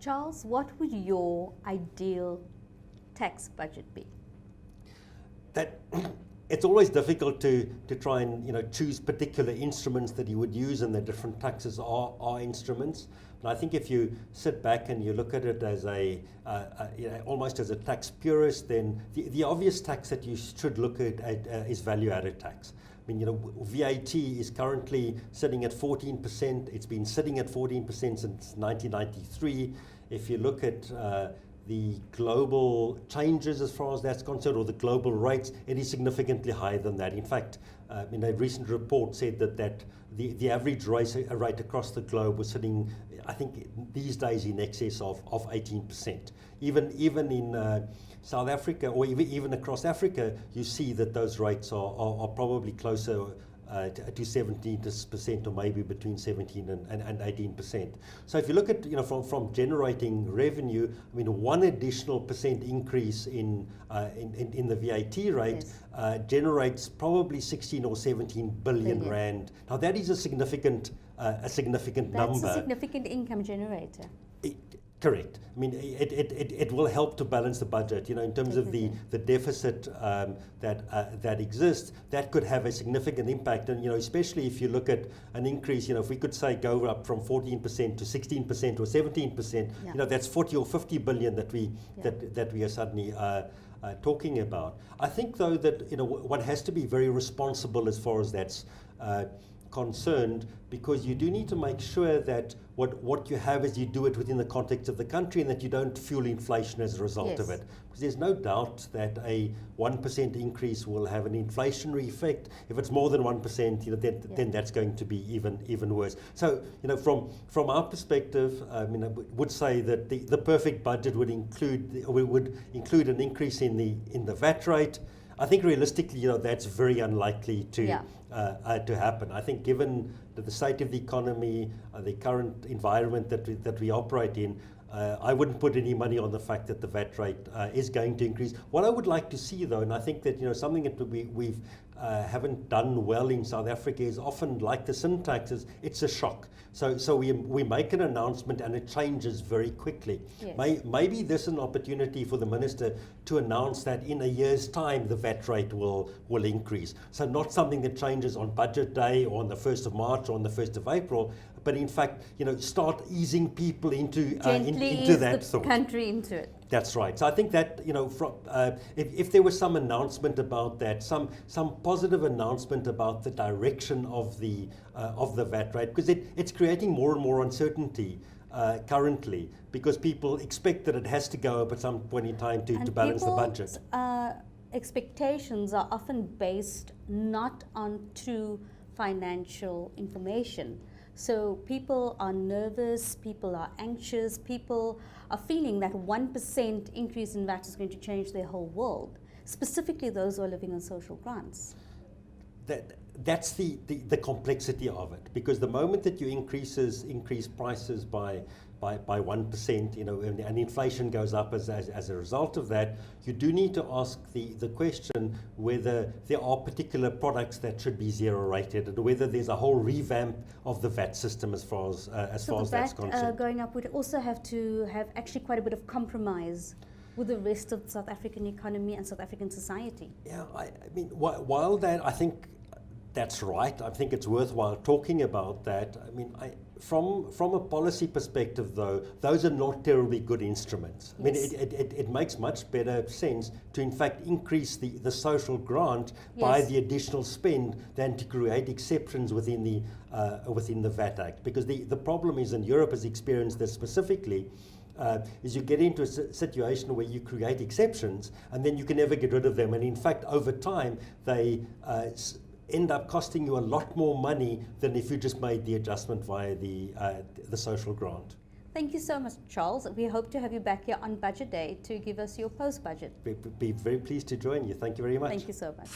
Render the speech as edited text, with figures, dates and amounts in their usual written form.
Charles, what would your ideal tax budget be? That it's always difficult to try and choose particular instruments that you would use, and the different taxes are instruments. But I think if you sit back and you look at it as almost as a tax purist, then the obvious tax that you should look at is value-added tax. I mean, VAT is currently sitting at 14%. It's been sitting at 14% since 1993. If you look at the global changes as far as that's concerned, or the global rates, it is significantly higher than that. In fact, in a recent report said that the average rate across the globe was sitting, I think, these days in excess of 18%. Even in South Africa, or even across Africa, you see that those rates are probably closer to 17%, or maybe between 17 and 18%. So if you look at from generating revenue, I mean, one additional percent increase in the VAT rate generates probably 16 or 17 billion rand. Now that is a significant number. That's a significant income generator. Correct. I mean, it will help to balance the budget. In terms of the deficit that exists, that could have a significant impact. And especially if you look at an increase, if we could say go up from 14% to 16% or 17%, that's 40 or 50 billion that we are suddenly talking about. I think though that one has to be very responsible as far as that's concerned, because you do need to make sure that what you have is you do it within the context of the country, and that you don't fuel inflation as a result of it. Because there's no doubt that a 1% increase will have an inflationary effect. If it's more than 1%, then that's going to be even worse. So from our perspective, I would say that the perfect budget would include an increase in the VAT rate. I think realistically, that's very unlikely to happen. I think given the state of the economy, the current environment that we operate in, I wouldn't put any money on the fact that the VAT rate is going to increase. What I would like to see, though, and I think that something that we've haven't done well in South Africa is often like the sin taxes, it's a shock. So we make an announcement and it changes very quickly. Maybe this is an opportunity for the minister to announce that in a year's time the VAT rate will increase. So not something that changes on budget day or on the 1st of March or on the 1st of April, but in fact, start easing people into that thought. Country into it. That's right. So I think that if there was some announcement about that, some positive announcement about the direction of the VAT rate, because it's creating more and more uncertainty currently, because people expect that it has to go up at some point in time to balance the budget. Expectations are often based not on true financial information. So people are nervous, people are anxious, people are feeling that 1% increase in VAT is going to change their whole world, specifically those who are living on social grants. That's the complexity of it, because the moment that you increase prices by 1%, and inflation goes up as a result of that, you do need to ask the question whether there are particular products that should be zero rated, and whether there's a whole revamp of the VAT system as far as that's concerned. Going up would also have to have actually quite a bit of compromise with the rest of the South African economy and South African society. Yeah, I mean, while that, I think that's right. I think it's worthwhile talking about that. I mean, from a policy perspective, though, those are not terribly good instruments. I mean, it makes much better sense to, in fact, increase the social grant by the additional spend than to create exceptions within the VAT Act. Because the problem is, and Europe has experienced this specifically, is you get into a situation where you create exceptions and then you can never get rid of them. And in fact, over time, they end up costing you a lot more money than if you just made the adjustment via the social grant. Thank you so much, Charles. We hope to have you back here on Budget Day to give us your post-budget. Be very pleased to join you. Thank you very much. Thank you so much.